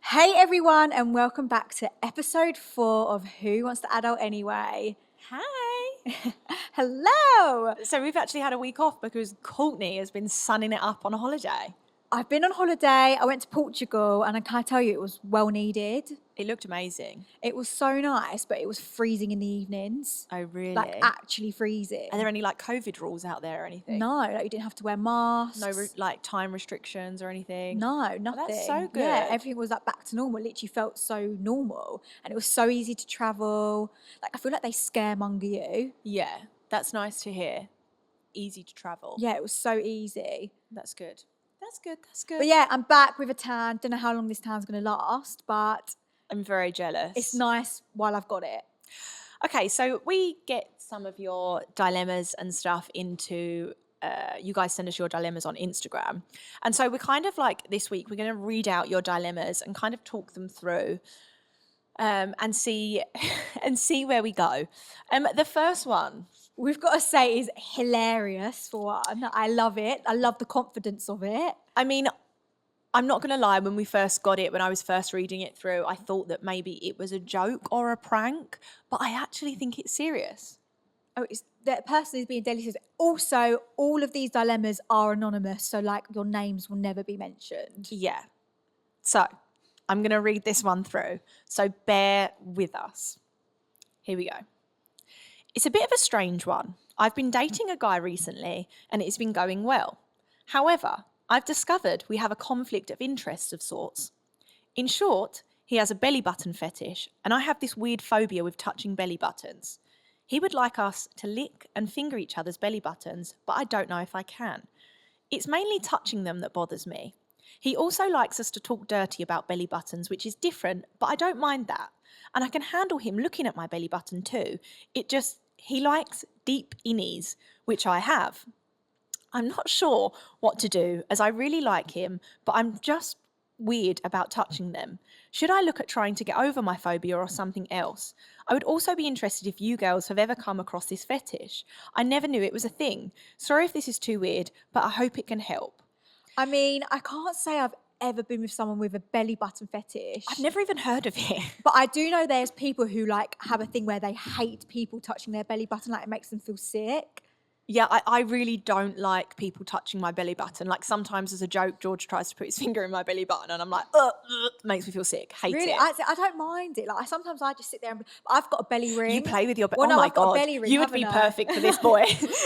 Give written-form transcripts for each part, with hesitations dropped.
Hey everyone, and welcome back to episode 4 of Who Wants to Adult Anyway? Hi. Hello! So we've actually had a week off because Courtney has been sunning it up on a holiday. I've been on holiday, I went to Portugal, and I can't tell you, it was well needed. It looked amazing. It was so nice, but it was freezing in the evenings. Oh, really? Like actually freezing. Are there any COVID rules out there or anything? No, like you didn't have to wear masks. No time restrictions or anything? No, nothing. That's so good. Yeah, everything was like back to normal. It literally felt so normal. And it was so easy to travel. Like I feel like they scaremonger you. Yeah, that's nice to hear. Easy to travel. Yeah, it was so easy. That's good. That's good. That's good. But yeah, I'm back with a tan. Don't know how long this tan's going to last, but I'm very jealous. it's nice while I've got it. Okay, so we get some of your dilemmas and stuff into, you guys send us your dilemmas on Instagram. And so we're kind of like this week, we're going to read out your dilemmas and kind of talk them through and see where we go. The first one. We've got to say is hilarious for one. I love it. I love the confidence of it. I mean, I'm not going to lie, when we first got it, when I was first reading it through, I thought that maybe it was a joke or a prank, but I actually think it's serious. Oh, it's that person is being deadly serious. Also, all of these dilemmas are anonymous, so like your names will never be mentioned. Yeah. So I'm going to read this one through. So bear with us. Here we go. It's a bit of a strange one. I've been dating a guy recently and it's been going well. However, I've discovered we have a conflict of interest of sorts. In short, he has a belly button fetish and I have this weird phobia with touching belly buttons. He would like us to lick and finger each other's belly buttons, but I don't know if I can. It's mainly touching them that bothers me. He also likes us to talk dirty about belly buttons, which is different, but I don't mind that. And I can handle him looking at my belly button too. He likes deep innies, which I have. I'm not sure what to do as I really like him, but I'm just weird about touching them. Should I look at trying to get over my phobia or something else? I would also be interested if you girls have ever come across this fetish. I never knew it was a thing. Sorry if this is too weird, but I hope it can help. I mean, I can't say I've ever been with someone with a belly button fetish. I've never even heard of it. But I do know there's people who like have a thing where they hate people touching their belly button, like it makes them feel sick. Yeah, I really don't like people touching my belly button. Like sometimes as a joke, George tries to put his finger in my belly button and I'm like, makes me feel sick. Hate Really, it. I don't mind it. Like sometimes I just sit there and I've got a belly ring. You play with your belly. Well, no, oh my I've got a God. belly ring, You would be haven't I? perfect for this boy.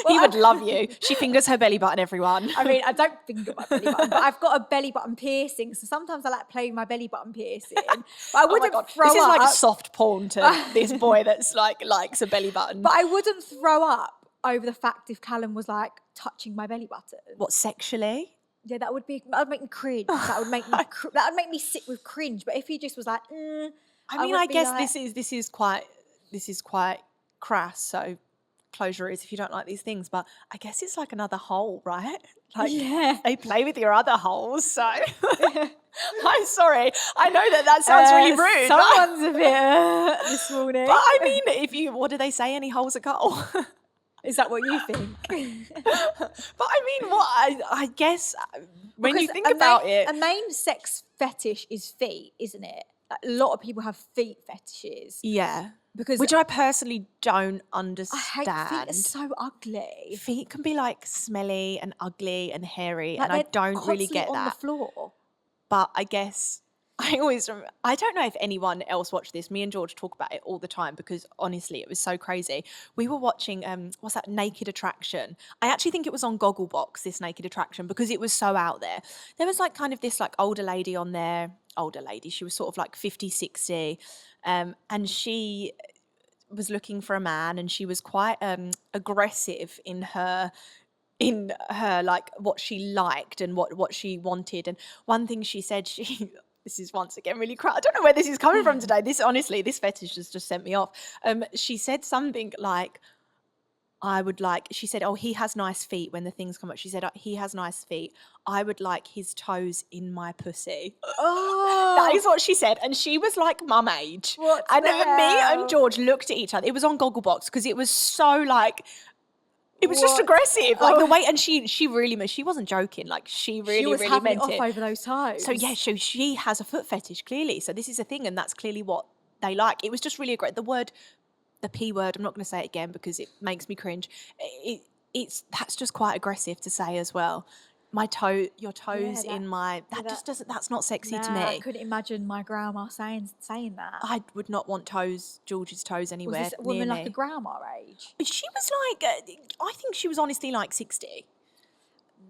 He would love you. She fingers her belly button, everyone. I mean, I don't finger my belly button, but I've got a belly button piercing. So sometimes I like playing my belly button piercing. But I wouldn't throw This is up. like soft porn to this boy that's like likes a belly button. But I wouldn't throw up over the fact if Callum was like touching my belly button. What, sexually? Yeah, that would make me cringe. That would make me sit with cringe. But if he just was like, I would be guess like- this is quite crass. So closure is if you don't like these things, but I guess it's like another hole, right? Like Yeah. they play with your other holes. So I'm sorry. I know that sounds really rude. Someone's a bit this morning. But I mean, what do they say? Any hole's a goal. Is that what you think? But I mean, I guess when you Because think about it, a main sex fetish is feet, isn't it? Like, a lot of people have feet fetishes. yeah, Because which I personally don't I understand. hate feet are so ugly. Feet can be like smelly and ugly and hairy, Like, and I they're don't really constantly get on that. the floor. But I guess I don't know if anyone else watched this. Me and George talk about it all the time because honestly, it was so crazy. We were watching, what's that, Naked Attraction. I actually think it was on Gogglebox, this Naked Attraction, because it was so out there. There was like kind of this like older lady on there, she was sort of like 50, 60, and she was looking for a man and she was quite aggressive in her like what she liked and what she wanted. And one thing she said, this is once again really I don't know where this is coming from today. This fetish has just sent me off. She said something like, she said, oh, he has nice feet when the things come up. She said, oh, he has nice feet. I would like his toes in my pussy. Oh, That is what she said. And she was like mum age. What and the me hell? and George looked at each other. It was on Gogglebox because it was so like It was just What? aggressive, like the Oh. way, and she really meant, she wasn't joking, like she She really, was really having it meant off it. over those toes. So yeah, so she has a foot fetish clearly. So this is a thing, and that's clearly what they like. It was just really great. The P word. I'm not going to say it again because it makes me cringe. It's that's just quite aggressive to say as well. Your toes Yeah, in my. yeah, That just doesn't. That's not sexy to I me. couldn't imagine my grandma saying that. I would not want George's toes Was anywhere this a near woman like a me. grandma age? But she was like, I think she was honestly like 60.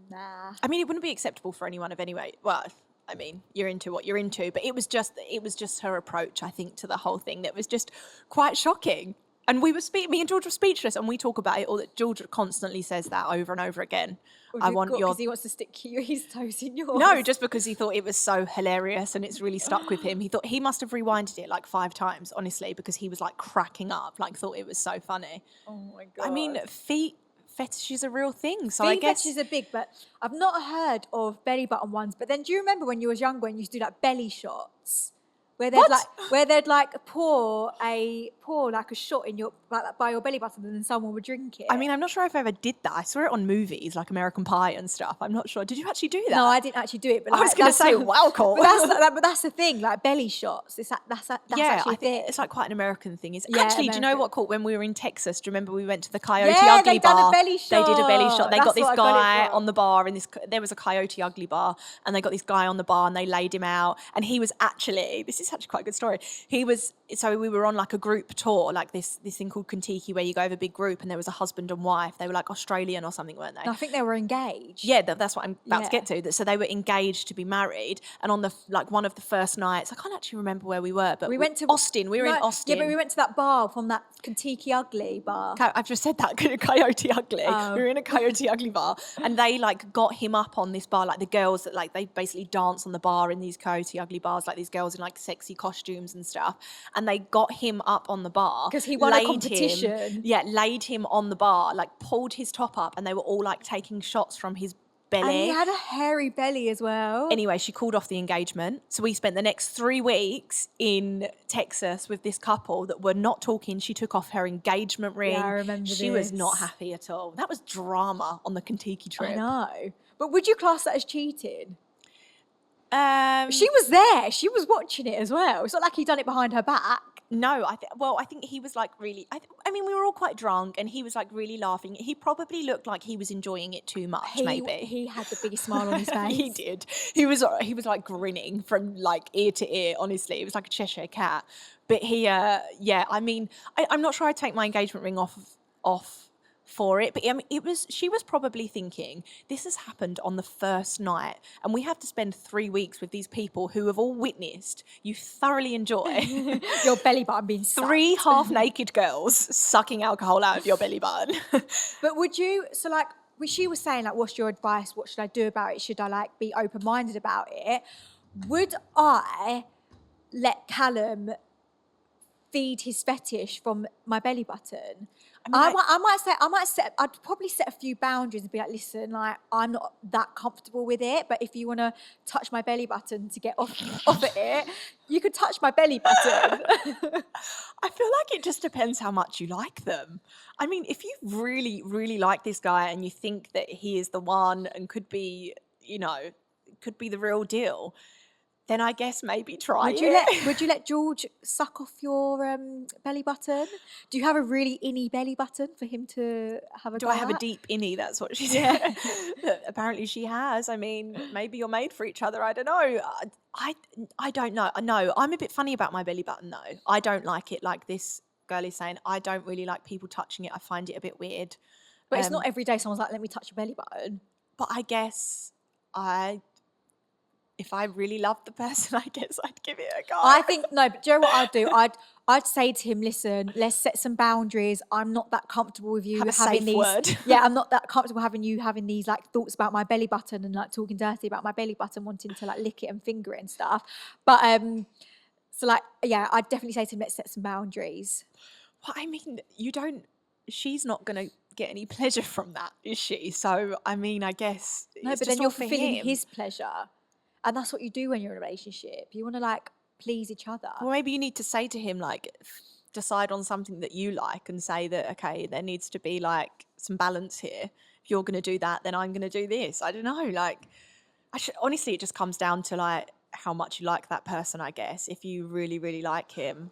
Nah. I mean, it wouldn't be acceptable for anyone of anyway. Well, I mean, you're into what you're into, but it was just her approach, I think, to the whole thing that was just quite shocking. And me and George were speechless, and we talk about it all. That George constantly says that over and over again. I want your. Because he wants to stick his toes in yours. No, just because he thought it was so hilarious and it's really stuck with him. He thought he must have rewinded it like 5 times, honestly, because he was like cracking up, like thought it was so funny. Oh my god. I mean, feet fetish is a real thing, so feet I guess fetishes are big, but I've not heard of belly button ones. But then, do you remember when you was younger and you used to do like belly shots, where they'd What? pour like a shot in your like by your belly button, and then someone would drink it. I mean, I'm not sure if I ever did that. I saw it on movies like American Pie and stuff. I'm not sure. Did you actually do that? no, I didn't actually do it. But I was going to say, wow, cool. But that's the thing, like belly shots. That's yeah, actually I a thing. think it's like quite an American thing. Yeah, Actually, do you know American. what, Court? When we were in Texas, do you remember we went to the Coyote Yeah, Ugly they done a bar? belly They did a belly shot. shot. They That's got this what I got it guy from. on the bar, and there was a Coyote Ugly bar, and they got this guy on the bar, and they laid him out, and he was actually, this is actually quite a good story. So we were on like a group tour, like this thing called Kentucky, where you go with a big group, and there was a husband and wife. They were like Australian or something, weren't they? No, I think they were engaged. Yeah, that's what I'm about to Yeah. get to. So they were engaged to be married, and on one of the first nights, I can't actually remember where we were, but We went to Austin. We were in Austin. Yeah, but we went to that bar from that Kentucky Ugly bar. I've just said that, Coyote Ugly. Oh. We were in a Coyote Ugly bar, and they like got him up on this bar, like the girls that like they basically dance on the bar in these Coyote Ugly bars, like these girls in like sexy costumes and stuff, and they got him up on the bar 'Cause he won a laid competition. laid him on the bar, like pulled his top up, and they were all like taking shots from his belly. And he had a hairy belly as well. Anyway, she called off the engagement. So we spent the next 3 weeks in Texas with this couple that were not talking. She took off her engagement ring. I remember She was this. not happy at all. That was drama on the Kentucky trip. I know. But would you class that as cheating? Um, She was there. She was watching it as well. It's not like he done it behind her back. no, I think he was like really, I mean, we were all quite drunk and he was like really laughing. He probably looked like he was enjoying it too much, maybe. He had the biggest smile on his face. He did. He was like grinning from like ear to ear, honestly. It was like a Cheshire cat. But yeah, I mean, I'm not sure I'd take my engagement ring off for it. But I mean, she was probably thinking, this has happened on the first night and we have to spend 3 weeks with these people who have all witnessed you thoroughly enjoy Your belly button being sucked. 3 half-naked girls sucking alcohol out of your belly button. But would you, so like, she was saying like, what's your advice? What should I do about it? Should I like be open-minded about it? Would I let Callum feed his fetish from my belly button? I might set, I'd probably set a few boundaries and be like, listen, like, I'm not that comfortable with it, but if you want to touch my belly button to get off of it, you could touch my belly button. I feel like it just depends how much you like them. I mean, if you really, really like this guy and you think that he is the one and could be, could be the real deal, then I guess maybe try it. Would you let George suck off your belly button? Do you have a really inny belly button for him to have a Do go I have a at? deep innie? That's what she said. Apparently she has. I mean, maybe you're made for each other. I don't know. I don't know. No, I'm a bit funny about my belly button though. I don't like it like this girl is saying. I don't really like people touching it. I find it a bit weird. But it's not every day someone's like, let me touch your belly button. But I guess if I really loved the person, I guess I'd give it a go. I think, no, but do you know what I'd do? I'd say to him, listen, let's set some boundaries. I'm not that comfortable with you Have a having safe these. word. Yeah, I'm not that comfortable having these like thoughts about my belly button and like talking dirty about my belly button, wanting to like lick it and finger it and stuff. But so like, yeah, I'd definitely say to him, let's set some boundaries. Well, I mean, she's not going to get any pleasure from that, is she? So, I mean, I guess No, it's but just then you're all for fulfilling him. his pleasure. And that's what you do when you're in a relationship. You want to like please each other. Well, maybe you need to say to him, like, decide on something that you like and say that, okay, there needs to be like some balance here. If you're going to do that, then I'm going to do this. I don't know. Like, honestly, it just comes down to like how much you like that person, I guess. If you really, really like him,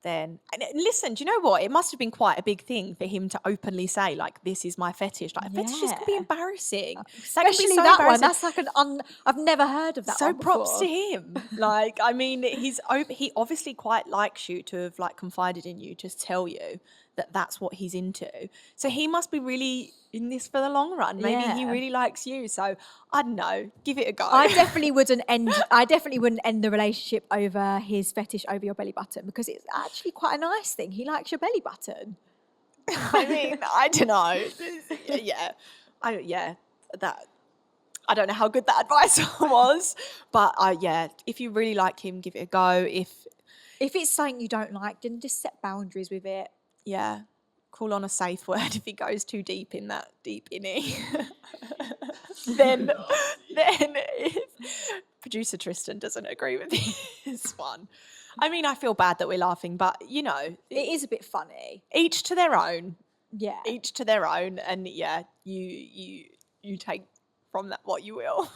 then and listen, do you know what? It must have been quite a big thing for him to openly say, like, this is my fetish. Like, fetishes can be Yeah. embarrassing. Especially so that one. embarrassing. That's like I've never heard of that So one props to before. him. Like, I mean, he obviously quite likes you to have like confided in you, to tell you that that's what he's into. So he must be really in this for the long run. Maybe he Yeah. really likes you. So I don't know. Give it a go. I definitely wouldn't end the relationship over his fetish over your belly button, because it's actually quite a nice thing. He likes your belly button. I mean, I don't know. Yeah, that. I don't know how good that advice was, but yeah, if you really like him, give it a go. If it's something you don't like, then just set boundaries with it. Yeah, call on a safe word if he goes too deep in that deep innie. then if producer Tristan doesn't agree with this one, I mean, I feel bad that we're laughing, but you know, It is a bit funny. each to their own. Yeah. Each to their own, and yeah, you take from that what you will.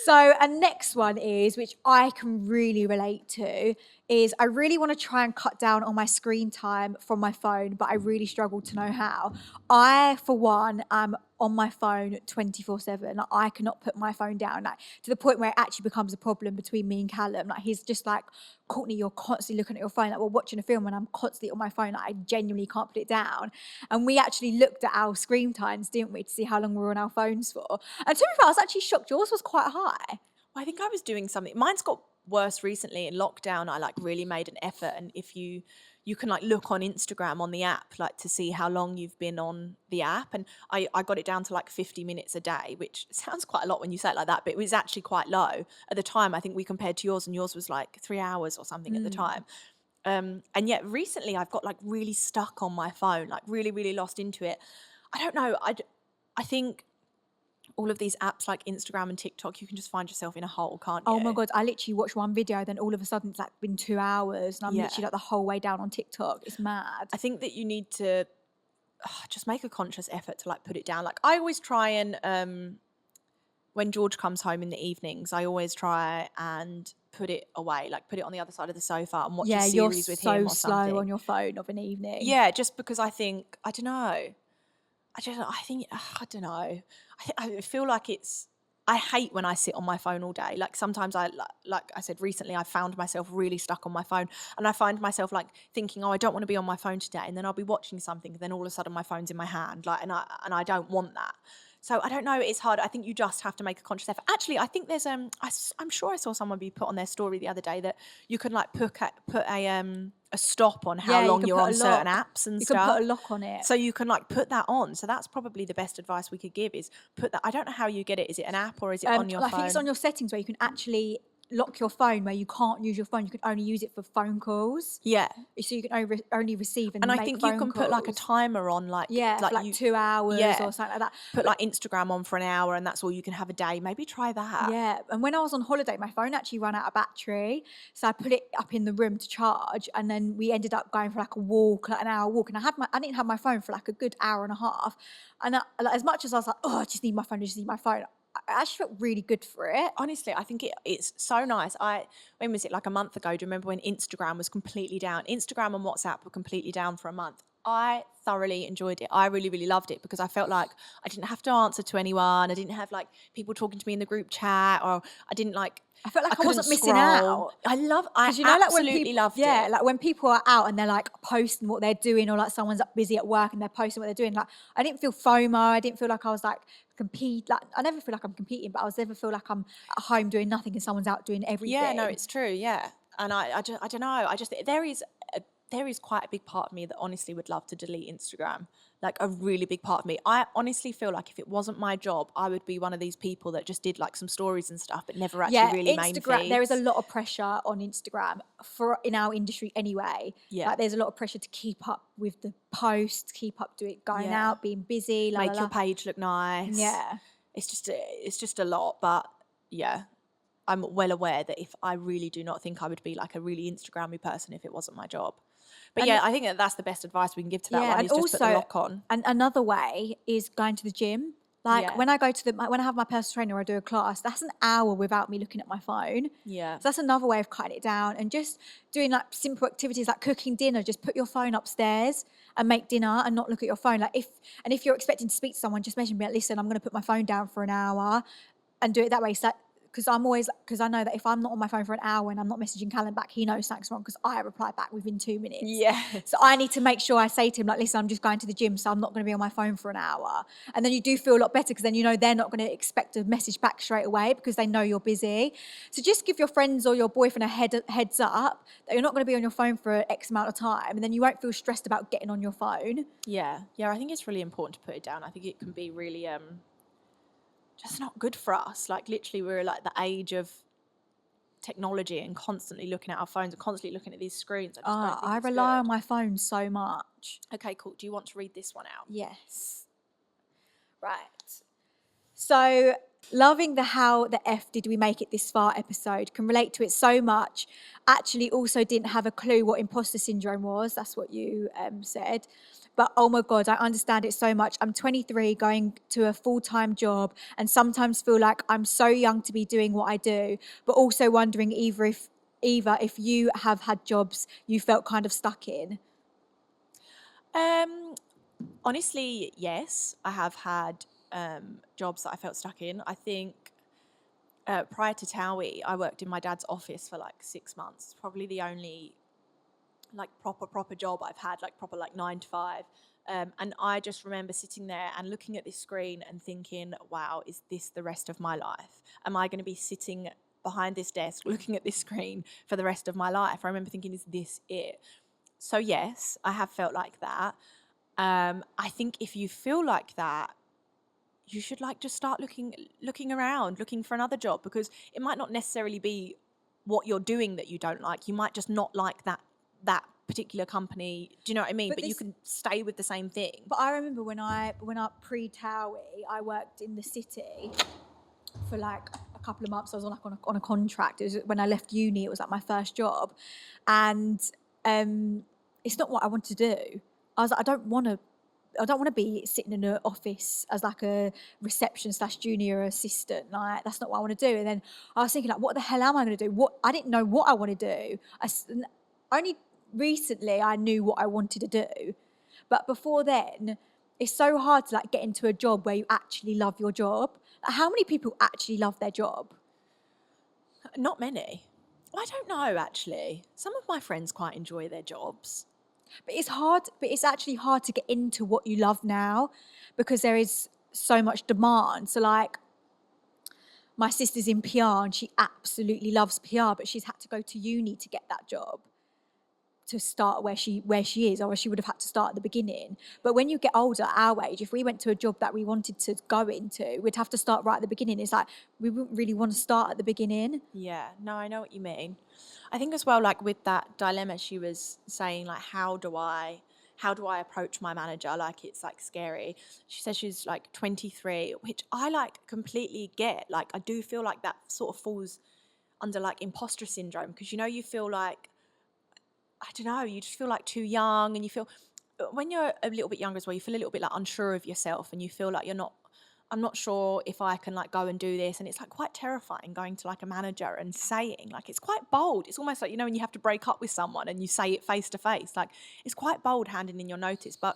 So, and next one is, which I can really relate to, is I really want to try and cut down on my screen time from my phone, but I really struggle to know how. I, for one, am on my phone 24/7. Like, I cannot put my phone down, like, to the point where it actually becomes a problem between me and Callum. Like, he's just like, Courtney, you're constantly looking at your phone. Like, we're watching a film and I'm constantly on my phone. Like, I genuinely can't put it down. And we actually looked at our screen times, didn't we, to see how long we were on our phones for. And to be fair, I was actually shocked. Yours was quite high. I think I was doing something. Mine's got worse recently. In lockdown, I like really made an effort, and if you can like look on Instagram on the app, like to see how long you've been on the app, and I got it down to like 50 minutes a day, which sounds quite a lot when you say it like that, but it was actually quite low at the time. I think we compared to yours, and yours was like 3 hours or something at the time. And yet recently I've got like really stuck on my phone, like really, really lost into it. I don't know. I think all of these apps like Instagram and TikTok, you can just find yourself in a hole, can't you? Oh my God, I literally watched one video, then all of a sudden it's like been 2 hours and I'm Yeah. literally like the whole way down on TikTok. It's mad. I think that you need to just make a conscious effort to like put it down. Like I always try and when George comes home in the evenings, I always try and put it away, like put it on the other side of the sofa and watch a series with him or so something. slow on your phone of an evening. Yeah, just because I think, I don't know. I don't know. I feel like I hate when I sit on my phone all day. Like sometimes like I said recently, I found myself really stuck on my phone, and I find myself like thinking, oh, I don't want to be on my phone today. And then I'll be watching something, and then all of a sudden my phone's in my hand. Like, and I don't want that. So I don't know. It's hard. I think you just have to make a conscious effort. Actually, I think there's I'm sure I saw someone be put on their story the other day that you can like put a stop on how Yeah, you long can you're put on a certain lock. apps and You stuff. can put a lock on it. So you can like put that on. So that's probably the best advice we could give is put that. I don't know how you get it. Is it an app or is it on your phone? I think it's on your settings where you can actually lock your phone, where you can't use your phone. You can only use it for phone calls. Yeah. So you can only receive and And I make think phone you can calls. put like a timer on, like Yeah, for like 2 hours yeah, or something like that. Put like Instagram on for an hour, and that's all you can have a day. Maybe try that. Yeah, and when I was on holiday, my phone actually ran out of battery, so I put it up in the room to charge, and then we ended up going for like a walk, like an hour walk, and I didn't have my phone for like a good hour and a half, and like, as much as I was like, oh, I just need my phone, I actually felt really good for it. Honestly, I think it's so nice. When was it, like a month ago? Do you remember when Instagram was completely down? Instagram and WhatsApp were completely down for a month. I thoroughly enjoyed it. I really, really loved it because I felt like I didn't have to answer to anyone. I didn't have like people talking to me in the group chat, or I didn't like. I felt like I couldn't wasn't missing scroll. out. I You know, like when absolutely people, loved yeah, it. like when people are out and they're like posting what they're doing, or like someone's up busy at work and they're posting what they're doing. Like I didn't feel FOMO. I didn't feel like I was like compete. Like I never feel like I'm competing, but I never feel like I'm at home doing nothing and someone's out doing everything. Yeah, no, it's true. Yeah, and I don't know. I just there is quite a big part of me that honestly would love to delete Instagram. Like a really big part of me. I honestly feel like if it wasn't my job, I would be one of these people that just did like some stories and stuff, but never actually really main feeds. There is a lot of pressure on Instagram in our industry anyway. Yeah. Like there's a lot of pressure to keep up with the posts, keep up to it, going Yeah. out, being busy, make your page look nice. Yeah. It's just a lot, but yeah. I'm well aware that if I really do not think I would be like a really Instagrammy person if it wasn't my job. But And yeah, I think that's the best advice we can give to that one and is just put the also, lock on. and another way is going to the gym. Like Yeah. when I go to when I have my personal trainer or I do a class, that's an hour without me looking at my phone. Yeah. So that's another way of cutting it down, and just doing like simple activities like cooking dinner. Just put your phone upstairs and make dinner and not look at your phone. Like if you're expecting to speak to someone, just mention, be like, listen, I'm going to put my phone down for an hour, and do it that way. So because I know that if I'm not on my phone for an hour and I'm not messaging Callum back, he knows something's wrong because I reply back within 2 minutes. Yeah. So I need to make sure I say to him, like, listen, I'm just going to the gym, so I'm not going to be on my phone for an hour. And then you do feel a lot better because then you know they're not going to expect a message back straight away because they know you're busy. So just give your friends or your boyfriend a heads up that you're not going to be on your phone for X amount of time, and then you won't feel stressed about getting on your phone. Yeah. I think it's really important to put it down. I think it can be really just not good for us. Like literally we're like the age of technology and constantly looking at our phones and constantly looking at these screens. I just don't think I it's rely good. on my phone so much. Okay, cool. Do you want to read this one out? Yes. Right. So, loving the How the F Did We Make It This Far episode, can relate to it so much. Actually, also didn't have a clue what imposter syndrome was. That's what you said. But oh my God, I understand it so much. I'm 23, going to a full-time job, and sometimes feel like I'm so young to be doing what I do, but also wondering either if you have had jobs you felt kind of stuck in. Honestly, yes, I have had jobs that I felt stuck in. I think prior to Towie, I worked in my dad's office for like 6 months. It's probably the only like proper job I've had, like proper like 9 to 5. And I just remember sitting there and looking at this screen and thinking, wow, is this the rest of my life? Am I going to be sitting behind this desk looking at this screen for the rest of my life? I remember thinking, is this it? So yes, I have felt like that. I think if you feel like that, you should like just start looking around, looking for another job, because it might not necessarily be what you're doing that you don't like. You might just not like that particular company. Do you know what I mean? But you can stay with the same thing. But I remember when I pre-Towie, I worked in the city for like a couple of months. I was on a contract. It was when I left uni. It was like my first job, and it's not what I want to do. I was like, I don't want to be sitting in an office as like a reception / junior assistant. Like that's not what I want to do. And then I was thinking, like, what the hell am I going to do? I didn't know what I want to do. Only recently I knew what I wanted to do, but before then, it's so hard to like get into a job where you actually love your job. Like, how many people actually love their job? Not many. I don't know, actually. Some of my friends quite enjoy their jobs. But it's hard. But it's actually hard to get into what you love now because there is so much demand. So like, my sister's in PR and she absolutely loves PR, but she's had to go to uni to get that job, to start where she is, or she would have had to start at the beginning. But when you get older, our age, if we went to a job that we wanted to go into, we'd have to start right at the beginning. It's like we wouldn't really want to start at the beginning. Yeah, no, I know what you mean. I think as well, like with that dilemma, she was saying like, how do I approach my manager? Like it's like scary. She says she's like 23, which I like completely get. Like I do feel like that sort of falls under like imposter syndrome, because you feel like, I don't know, you just feel like too young, and you feel, when you're a little bit younger as well, you feel a little bit like unsure of yourself, and you feel like I'm not sure if I can like go and do this. And it's like quite terrifying going to like a manager and saying, like, it's quite bold. It's almost like, when you have to break up with someone and you say it face to face, like it's quite bold handing in your notice. But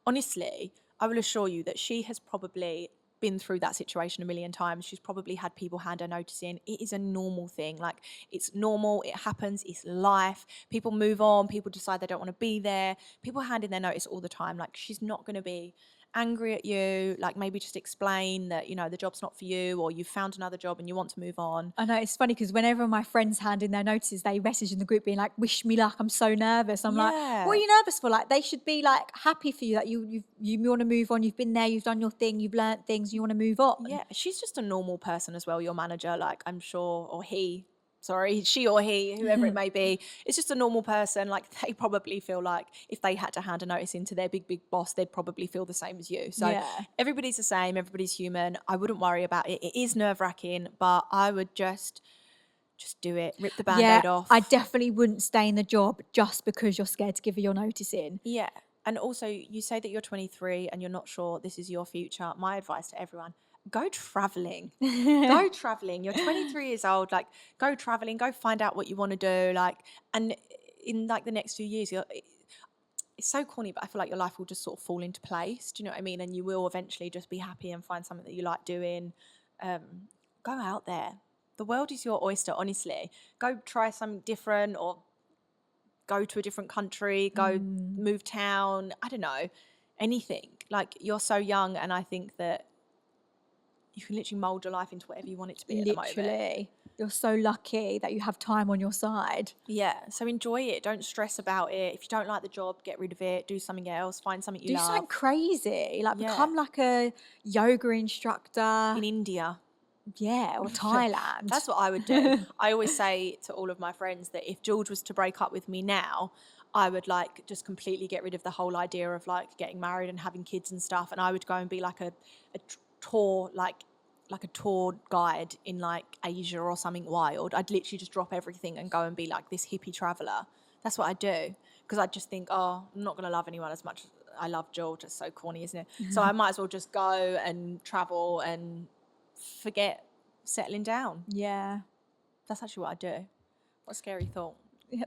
honestly, I will assure you that she has probably been through that situation a million times. She's probably had people hand her notice in. It is a normal thing. Like it's normal. It happens. It's life. People move on. People decide they don't want to be there. People hand in their notice all the time. Like she's not going to be angry at you. Like maybe just explain that, the job's not for you, or you've found another job and you want to move on. I know, it's funny because whenever my friends hand in their notices, they message in the group being like, wish me luck, I'm so nervous. I'm like, what are you nervous for? Like they should be like happy for you that you want to move on. You've been there, you've done your thing, you've learnt things, you want to move on. Yeah, she's just a normal person as well, your manager. Like I'm sure, or she or he, whoever it may be, it's just a normal person. Like they probably feel like if they had to hand a notice into their big boss, they'd probably feel the same as you. So everybody's the same, everybody's human. I wouldn't worry about it. It is nerve-wracking, but I would just just do it. Rip the Yeah, Band-Aid off. I definitely wouldn't stay in the job just because you're scared to give your notice in. Yeah. And also, you say that you're 23 and you're not sure this is your future. My advice to everyone, go traveling. Go traveling. You're 23 years old. Like, go traveling. Go find out what you want to do. Like, and in like the next few years, it's so corny, but I feel like your life will just sort of fall into place. Do you know what I mean? And you will eventually just be happy and find something that you like doing. Go out there. The world is your oyster, honestly. Go try something different, or go to a different country, go move town, I don't know, anything. Like, you're so young, and I think that you can literally mould your life into whatever you want it to be at the moment. Literally. You're so lucky that you have time on your side. Yeah, so enjoy it. Don't stress about it. If you don't like the job, get rid of it. Do something else. Find something you Do love. something crazy. Like, Yeah. become like a yoga instructor. In India. Yeah, or Thailand. That's what I would do. I always say to all of my friends that if George was to break up with me now, I would like just completely get rid of the whole idea of like getting married and having kids and stuff, and I would go and be like a tour, like a tour guide in like Asia or something wild. I'd literally just drop everything and go and be like this hippie traveller. That's what I do, because I just think, oh, I'm not going to love anyone as much as I love George. It's so corny, isn't it? So I might as well just go and travel and forget settling down. Yeah. That's actually what I do. What a scary thought.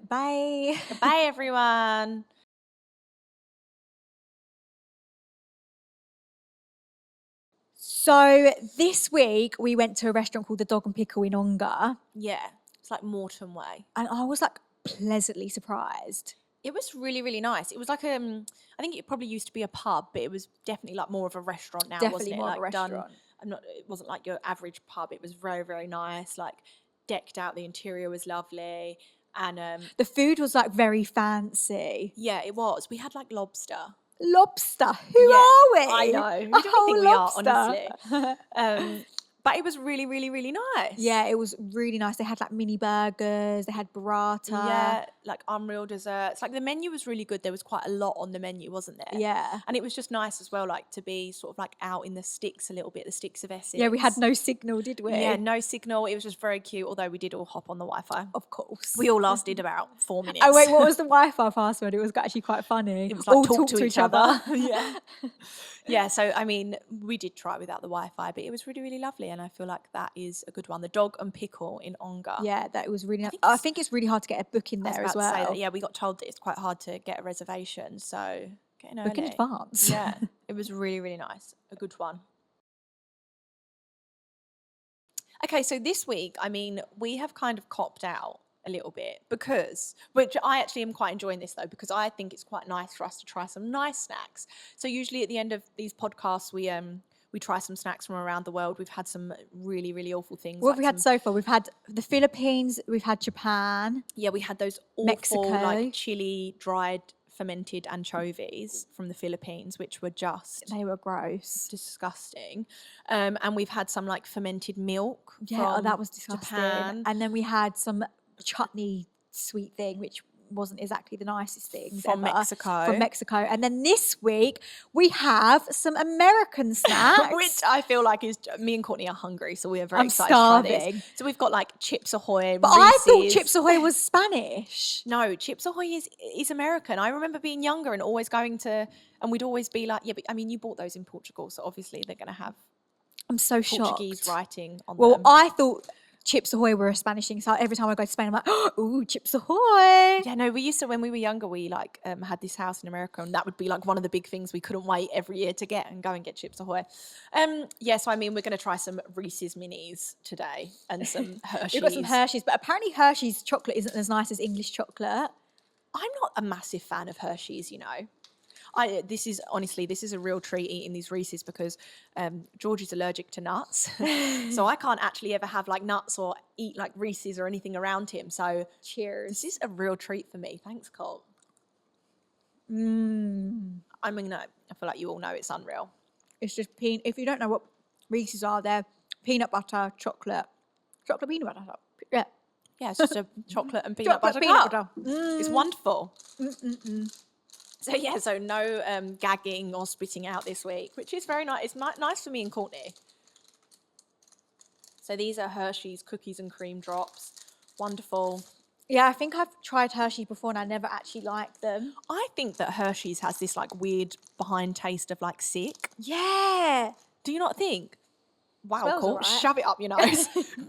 Bye. Bye, everyone. So this week we went to a restaurant called the Dog and Pickle in Ongar, Yeah, it's like Moreton Way. and I was like pleasantly surprised. It was really, really nice. It was like I think it probably used to be a pub, but it was definitely like more of a restaurant now, Definitely wasn't it? more of Like a restaurant. it wasn't like your average pub. It was very, very nice. Like, decked out. The interior was lovely, and The food was like very fancy. yeah, it was. We had like lobster. Lobster. Who Yeah, are we? I know. Who A do we whole think we are, lobster. honestly? But it was really, really, really nice. Yeah, it was really nice. They had like mini burgers. They had burrata. Yeah, like unreal desserts. Like, the menu was really good. There was quite a lot on the menu, wasn't there? Yeah. And it was just nice as well, like to be sort of like out in the sticks a little bit, the sticks of Essex. Yeah, we had no signal, did we? Yeah, no signal. It was just very cute, although we did all hop on the Wi-Fi. Of course. We all lasted about 4 minutes. Oh wait, what was the Wi-Fi password? It was actually quite funny. It was like all talk to each other. Yeah. Yeah, so I mean, we did try without the Wi-Fi, but it was really, really lovely, and I feel like that is a good one. The Dog and Pickle in Ongar. Yeah, that was really nice. I think it's really hard to get a book in I was there about as to well. say that, yeah, we got told that it's quite hard to get a reservation, so get in early. Book in advance. Yeah, it was really, really nice. A good one. Okay, so this week, I mean, we have kind of copped out a little bit which I actually am quite enjoying this though, because I think it's quite nice for us to try some nice snacks. So usually at the end of these podcasts, we try some snacks from around the world. We've had some really, really awful things. What have like we had so far? We've had the Philippines, we've had Japan. Yeah, we had those awful Mexico. like chili dried fermented anchovies from the Philippines, which were just They were gross. disgusting. And we've had some like fermented milk. Yeah, from that was disgusting. Japan. And then we had some chutney sweet thing, which wasn't exactly the nicest thing From Mexico. From Mexico. And then this week we have some American snacks. Which I feel like is, me and Courtney are hungry, so we are very I'm excited to try this. starving. So we've got like Chips Ahoy, But I thought Reese's. Chips Ahoy was Spanish. No, Chips Ahoy is American. I remember being younger and always going to, and we'd always be like, yeah, but I mean, you bought those in Portugal, so obviously they're going to have I'm so Portuguese shocked. writing on Well, them. I thought Chips Ahoy were a Spanish thing, so every time I go to Spain, I'm like, ooh, Chips Ahoy. Yeah, no, we used to, when we were younger, we like had this house in America, and that would be like one of the big things we couldn't wait every year to get and go and get Chips Ahoy. Yeah, so I mean, we're going to try some Reese's Minis today and some Hershey's. We've got some Hershey's, but apparently Hershey's chocolate isn't as nice as English chocolate. I'm not a massive fan of Hershey's, you know. This is a real treat eating these Reese's, because George is allergic to nuts. So I can't actually ever have like nuts or eat like Reese's or anything around him. So Cheers. this is a real treat for me. Thanks, Colt. I mean, no, I feel like you all know it's unreal. It's just if you don't know what Reese's are, they're peanut butter, chocolate peanut butter. Yeah. Yeah, it's just a chocolate and peanut butter peanut cup. butter. It's wonderful. So yeah, so no gagging or spitting out this week, which is very nice. It's nice for me and Courtney. So these are Hershey's cookies and cream drops. Wonderful. Yeah, I think I've tried Hershey's before and I never actually liked them. I think that Hershey's has this like weird behind taste of like sick. Yeah. Do you not think? Wow, Smells cool. alright. Shove it up your nose.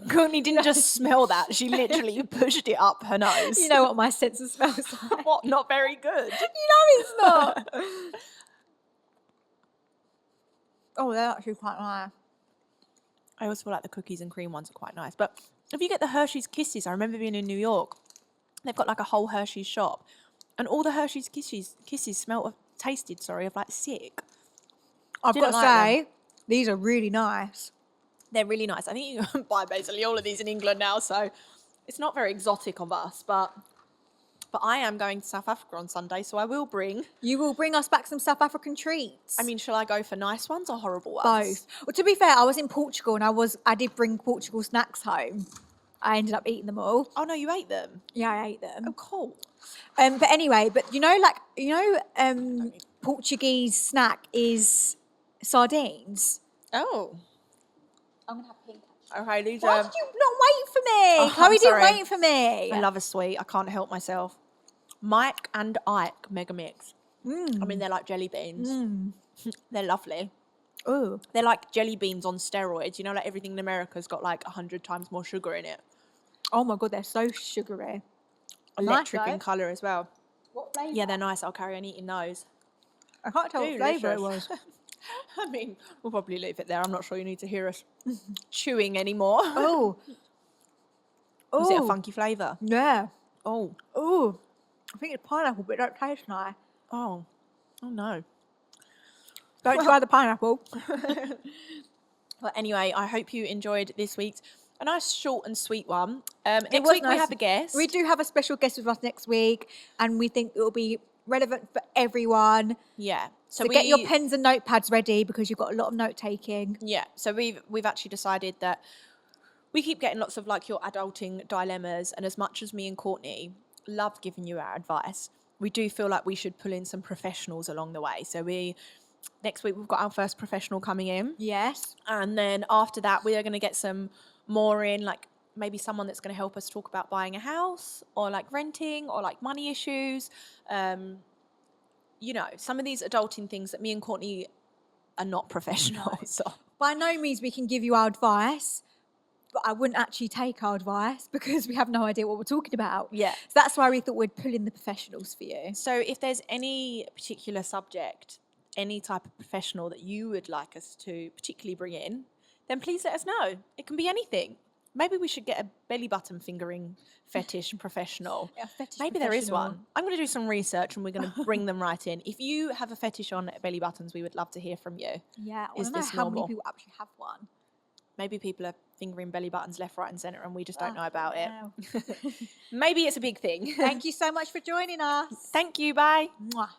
Courtney didn't just smell that. She literally pushed it up her nose. You know what my sense of smell is like. What? Not very good. You know it's not. Oh, they're actually quite nice. I always feel like the cookies and cream ones are quite nice. But if you get the Hershey's Kisses, I remember being in New York. They've got like a whole Hershey's shop. And all the Hershey's Kisses tasted of like sick. I've Didn't got to like say, these are really nice. They're really nice. I think you can buy basically all of these in England now, so it's not very exotic of us, but I am going to South Africa on Sunday, so I will bring. You will bring us back some South African treats. I mean, shall I go for nice ones or horrible ones? both. Well, to be fair, I was in Portugal and I did bring Portugal snacks home. I ended up eating them all. Oh no, you ate them. Yeah, I ate them. Oh, cool. But anyway, Portuguese snack is sardines. Oh. I'm gonna have pink. Okay, these Why are. did you not wait for me? Oh, Chloe I'm didn't sorry. wait for me. I love a sweet. I can't help myself. Mike and Ike Mega Mix. I mean, they're like jelly beans. They're lovely. Ooh. They're like jelly beans on steroids. You know, like everything in America's got like 100 times more sugar in it. Oh my god, they're so sugary. Electric Nice, in colour as well. What flavour? Yeah, they're nice. I'll carry on eating those. I can't tell what flavour it Delicious. was. I mean, we'll probably leave it there. I'm not sure you need to hear us chewing anymore. Oh. Was it a Ooh. funky flavour? Yeah. Oh. Ooh. I think it's pineapple, but it don't taste nice. Oh. Oh no. Don't try the pineapple. Well, anyway, I hope you enjoyed this week's a nice short and sweet one. It Next was week we nice. have a guest. We do have a special guest with us next week, and we think it will be relevant for everyone. Yeah. So get your pens and notepads ready because you've got a lot of note taking. Yeah. So we've actually decided that we keep getting lots of like your adulting dilemmas, and as much as me and Courtney love giving you our advice, we do feel like we should pull in some professionals along the way. So next week we've got our first professional coming in. Yes. And then after that, we are going to get some more in, like maybe someone that's going to help us talk about buying a house or like renting or like money issues. You know, some of these adulting things that me and Courtney are not professionals. So. By no means we can give you our advice, but I wouldn't actually take our advice because we have no idea what we're talking about. Yeah. So that's why we thought we'd pull in the professionals for you. So if there's any particular subject, any type of professional that you would like us to particularly bring in, then please let us know. It can be anything. Maybe we should get a belly button fingering fetish professional. Yeah, fetish Maybe there is professional. one. I'm going to do some research and we're going to bring them right in. If you have a fetish on belly buttons, we would love to hear from you. Yeah, I Is want to know this how normal? many people actually have one. Maybe people are fingering belly buttons left, right and centre and we just don't know about Wow. it. Maybe it's a big thing. Thank you so much for joining us. Thank you. Bye. Mwah.